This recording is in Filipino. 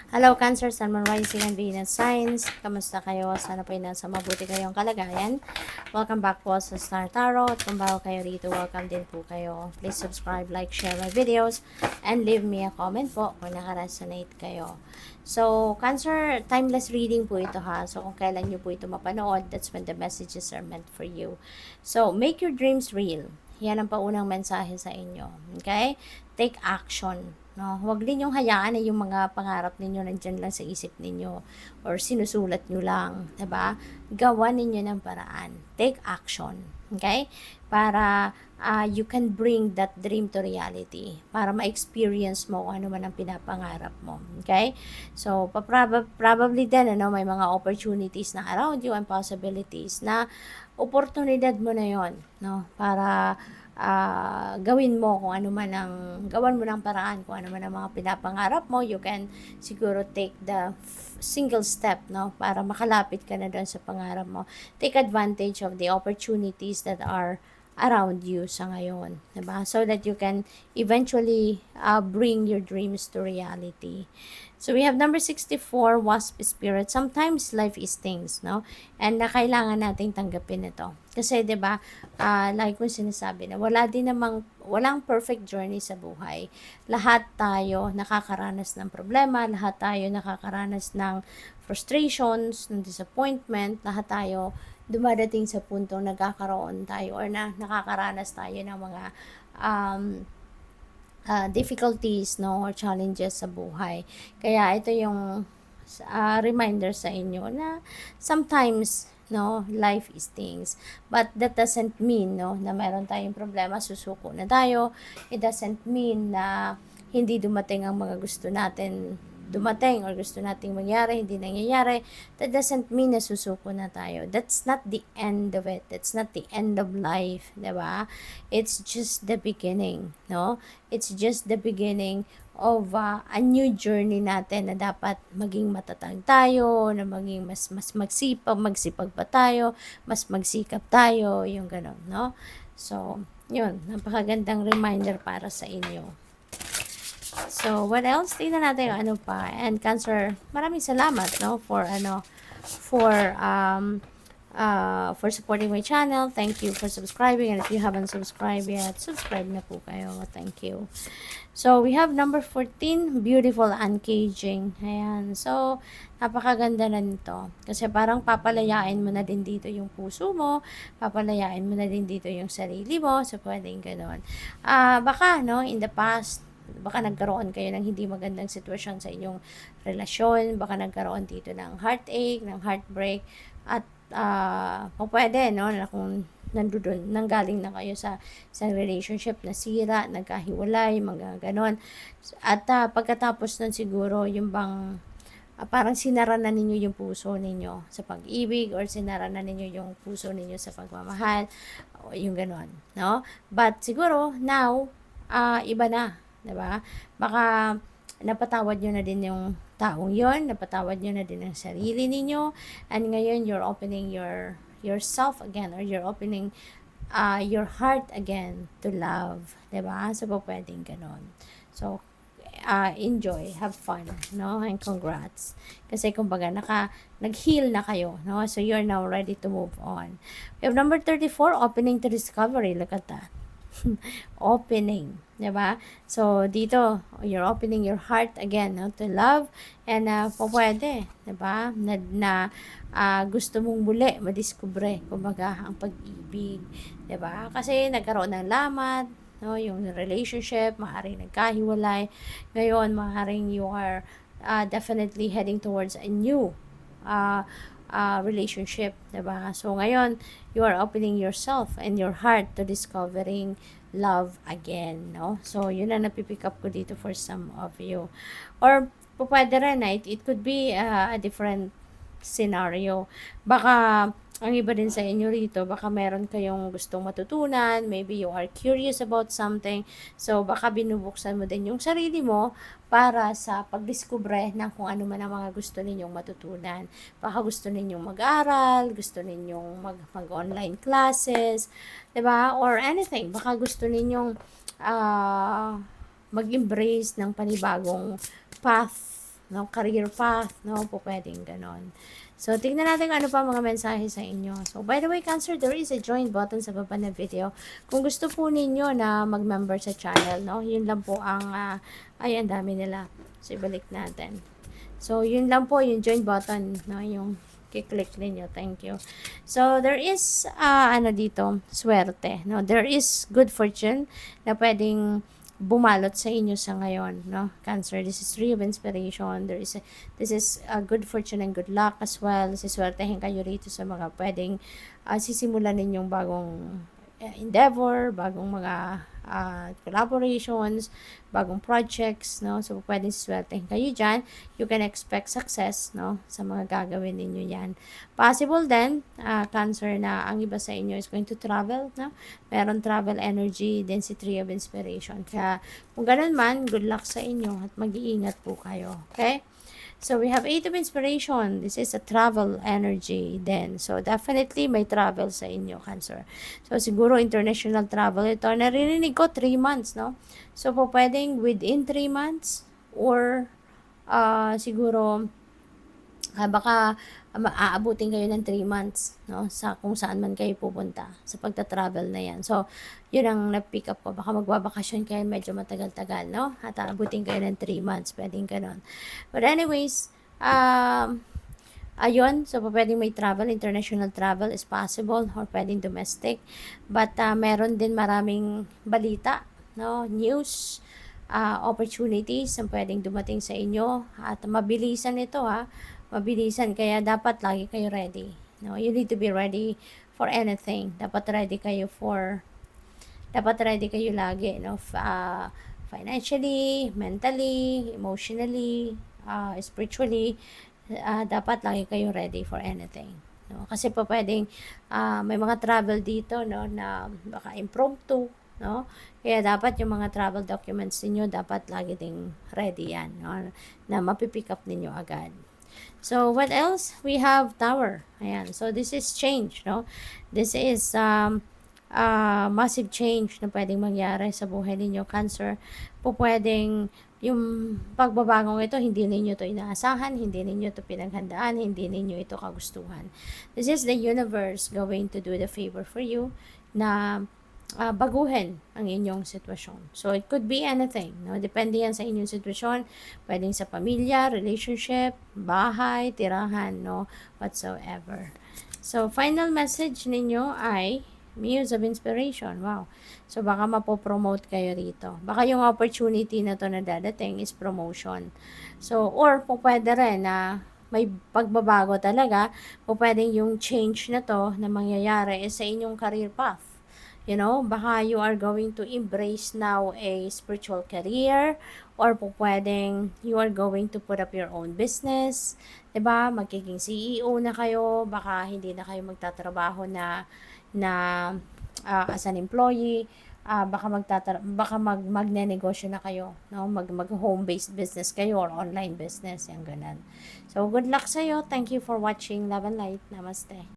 Hello Cancer, Sun, Moon, Rising, and Venus Signs. Kamusta kayo? Sana po nasa mabuti kayong kalagayan. Welcome back po sa Star Tarot. Kung bago kayo rito, welcome din po kayo. Please subscribe, like, share my videos, and leave me a comment po kung nakaresonate kayo. So, Cancer, timeless reading po ito ha. So, kung kailan nyo po ito mapanood, that's when the messages are meant for you. So, make your dreams real. Yan ang paunang mensahe sa inyo. Okay? Take action. No? Huwag ninyong hayaan na yung mga pangarap ninyo nandyan lang sa isip ninyo or sinusulat nyo lang. Diba? Gawa ninyo ng paraan. Take action. Okay? Para you can bring that dream to reality. Para ma-experience mo kung ano man ang pinapangarap mo. Okay? So, probably din, may mga opportunities na around you and possibilities na oportunidad mo na yon, no? Para gawin mo kung ano man ang gawan mo ng paraan kung ano man ang mga pinapangarap mo. You can siguro take the single step, no, para makalapit ka na doon sa pangarap mo. Take advantage of the opportunities that are around you sa ngayon, diba? So that you can eventually bring your dreams to reality. So we have number 64, Wasp Spirit. Sometimes life is things, no? And na kailangan nating tanggapin ito. Kasi 'di ba, like kung sinasabi na walang perfect journey sa buhay. Lahat tayo nakakaranas ng problema, lahat tayo nakakaranas ng frustrations, ng disappointment, lahat tayo dumadating sa puntong nagkakaroon tayo or nakakaranas tayo ng mga difficulties, no, or challenges sa buhay. Kaya ito yung reminder sa inyo na sometimes, no, life is things, but that doesn't mean, no, na meron tayong problema, susuko na tayo. It doesn't mean na hindi dumating ang mga gusto natin dumating or gusto nating mangyari, hindi nangyayari. That doesn't mean na susuko na tayo. That's not the end of it. That's not the end of life, diba? It's just the beginning, no? It's just the beginning of a new journey natin na dapat maging matatag tayo, na maging mas magsipag pa tayo, mas magsikap tayo, yung gano'n, no? So, yun, napakagandang reminder para sa inyo. So, what else? Tingnan natin yung ano pa. And Cancer, maraming salamat, no, for supporting my channel. Thank you for subscribing. And if you haven't subscribed yet, subscribe na po kayo. Thank you. So, we have number 14, Beautiful Uncaging. Ayan. So, napakaganda na nito. Kasi parang papalayain mo na din dito yung puso mo. Papalayain mo na din dito yung sarili mo. So, pwedeng ganon. Baka, no, in the past, baka nagkaroon kayo ng hindi magandang sitwasyon sa inyong relasyon, baka nagkaroon dito ng heartache, ng heartbreak, at pwede, no, na kung nandun, nanggaling na kayo sa relationship na sira, nagkahiwalay, mga ganon. At pagkatapos nun siguro, yung bang parang sinara na ninyo yung puso ninyo sa pag-ibig or sinara na ninyo yung puso ninyo sa pagmamahal, o yung ganon, no? But siguro, now, iba na. Diba? Baka napatawad nyo na din yung taong yon, napatawad nyo na din ang sarili ninyo, and ngayon you're opening yourself again, or you're opening your heart again to love. Diba? So, pwedeng ganon. So, enjoy, have fun, no? And congrats. Kasi kumbaga nag-heal na kayo, no? So you're now ready to move on. We have number 34, opening to discovery. Look at that. Opening, 'di ba? So dito, you're opening your heart again, no, to love, and pwede, 'di ba? Gusto mong muli madiskubre kumbaga ang pag-ibig, 'di ba? Kasi nagkaroon ng lamat, no, yung relationship, maaaring nagkahiwalay. Ngayon, maaaring you are definitely heading towards a new relationship, diba? So, ngayon, you are opening yourself and your heart to discovering love again, no? So, yun na napipick up ko dito for some of you. Or, pwede rin, it could be a different scenario. Baka, ang iba din sa inyo rito, baka meron kayong gustong matutunan, maybe you are curious about something, so baka binubuksan mo din yung sarili mo para sa pagdiskubre ng kung ano man ang mga gusto ninyong matutunan. Baka gusto ninyong mag-aral, gusto ninyong mag-online classes, 'di ba? Or anything, baka gusto ninyong mag-embrace ng panibagong path, no? Career path, no? Po pwedeng ganon. So, tignan natin ano pa mga mensahe sa inyo. So, by the way, Cancer, there is a join button sa baba ng video. Kung gusto po ninyo na mag-member sa channel, no? Yun lang po ang, ay, ang dami nila. So, ibalik natin. So, yun lang po, yung join button, no? Yung click ninyo. Thank you. So, there is, ano dito, swerte, no? There is good fortune na pwedeng bumalot sa inyo sa ngayon, no? Cancer, this is 3 of inspiration. This is good fortune and good luck as well. Siswertehin kayo rito sa mga pwedeng sisimulan ninyong bagong endeavor, bagong mga collaborations, bagong projects, no? So, pwedeng siswertehin kayo dyan. You can expect success, no? Sa mga gagawin ninyo yan. Possible then, Cancer, na ang iba sa inyo is going to travel, no? Meron travel energy, then si 3 of inspiration. Kaya, kung ganun man, good luck sa inyo at mag-iingat po kayo. Okay? So, we have 8 of inspiration. This is a travel energy then. So, definitely may travel sa inyo, Cancer. So, siguro international travel ito. Naririnig ko 3 months, no? So, po pwedeng within 3 months or siguro baka aabutin kayo ng 3 months, no? Sa kung saan man kayo pupunta sa pagta-travel na yan. So, yun ang na-pick up ko. Baka magbabakasyon kayo medyo matagal-tagal, no? At aabutin kayo ng 3 months. Pwedeng ganun. But anyways, ayun, so pwedeng may travel, international travel is possible or pwedeng domestic. But meron din maraming balita, no? News, opportunities na pwedeng dumating sa inyo at mabilisan ito mabilisan, kaya dapat lagi kayo ready, no? You need to be ready for anything. Dapat ready kayo lagi, no? Financially, mentally, emotionally, spiritually, dapat lagi kayo ready for anything, no? Kasi po pwedeng may mga travel dito, no, na baka impromptu, no? Kaya dapat yung mga travel documents niyo dapat lagi ding ready yan, no? Na mapipick up ninyo agad. So, what else? We have Tower. Ayan. So, this is change, no? This is massive change na pwedeng mangyari sa buhay ninyo, Cancer. Po pwedeng yung pagbabagong ito, hindi ninyo to inaasahan, hindi ninyo to pinaghandaan, hindi ninyo ito kagustuhan. This is the universe going to do the favor for you na baguhin ang inyong sitwasyon. So, it could be anything, no? Depende yan sa inyong sitwasyon. Pwedeng sa pamilya, relationship, bahay, tirahan, no? Whatsoever. So, final message ninyo ay Muse of Inspiration. Wow. So, baka mapopromote kayo rito. Baka yung opportunity na to na dadating is promotion. So, or po pwede rin na may pagbabago talaga. Po pwedeng yung change na to na mangyayari is sa inyong career path. You know, baka you are going to embrace now a spiritual career or po pwedeng you are going to put up your own business. 'Di ba? Magiging CEO na kayo, baka hindi na kayo magtatrabaho na as an employee. Baka magnenegosyo na kayo, no? Mag home-based business kayo or online business, yung ganun. So, good luck sa iyo. Thank you for watching. Love and light. Namaste.